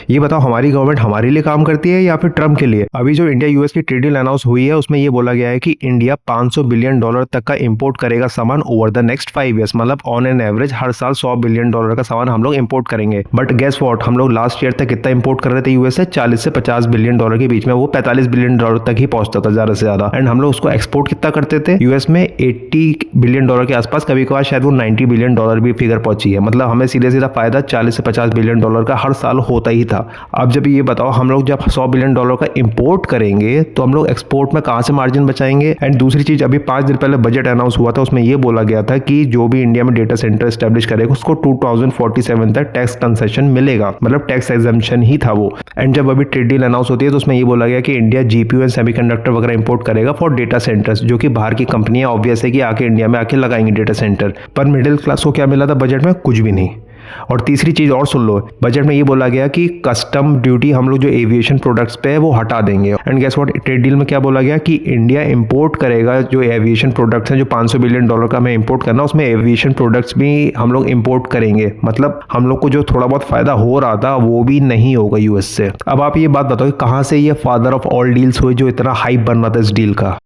ये बताओ हमारी गवर्नमेंट हमारे लिए काम करती है या फिर ट्रम्प के लिए? अभी जो इंडिया यूएस की ट्रेड डील अनाउंस हुई है उसमें ये बोला गया है कि इंडिया $500 बिलियन तक का इंपोर्ट करेगा सामान ओवर द नेक्स्ट 5 ईयर्स, मतलब ऑन एन एवरेज हर साल $100 बिलियन का सामान हम लोग इंपोर्ट करेंगे। बट गेस व्हाट, हम लोग लास्ट ईयर तक कितना इंपोर्ट कर रहे थे यूएस से? 40 से 50 बिलियन डॉलर के बीच में, वो $45 बिलियन तक ही पहुंचता था ज्यादा से ज्यादा। एंड हम लोग उसको एक्सपोर्ट कितना करते थे यूएस में? 80 बिलियन डॉलर के आसपास, कभी कभार शायद वो 90 बिलियन डॉलर भी फिगर पहुंची है। मतलब हमें सीधे सीधा फायदा 40 से 50 बिलियन डॉलर का हर साल होता ही था। अब जब ये बताओ हम लोग जब $100 बिलियन का इंपोर्ट करेंगे तो हम लोग एक्सपोर्ट में कहां से मार्जिन बचाएंगे? एंड दूसरी चीज, अभी 5 दिन पहले बजट अनाउंस हुआ था, उसमें ये बोला गया था कि जो भी इंडिया में डेटा सेंटर एस्टेब्लिश करेगा उसको 2047 तक टैक्स कंसेशन मिलेगा, मतलब टैक्स एग्जम्पशन ही था वो। एंड जब अभी ट्रेड डील अनाउंस होती है तो उसमें ये बोला गया कि इंडिया जीपीयू एंड सेमीकंडक्टर वगैरह इंपोर्ट करेगा फॉर डेटा सेंटर्स, जो कि बाहर की कंपनियां ऑब्वियस है कि आके इंडिया में आके लगाएंगी डेटा सेंटर। पर मिडिल क्लास को क्या मिला था बजट में? कुछ भी नहीं। और तीसरी चीज और सुन लो, बजट में ये बोला गया कि कस्टम ड्यूटी हम लोग जो एविएशन प्रोडक्ट्स पे है वो हटा देंगे। And guess what, trade deal में क्या बोला गया कि इंडिया इंपोर्ट करेगा जो एविएशन प्रोडक्ट्स हैं, जो $500 बिलियन का हमें इंपोर्ट करना, उसमें एविएशन प्रोडक्ट्स भी हम लोग इंपोर्ट करेंगे। मतलब हम लोग को जो थोड़ा बहुत फायदा हो रहा था वो भी नहीं होगा यूएस से। अब आप ये बात बताओ कहां से ये फादर ऑफ ऑल डील्स हुए जो इतना हाइप बन रहा था इस डील का?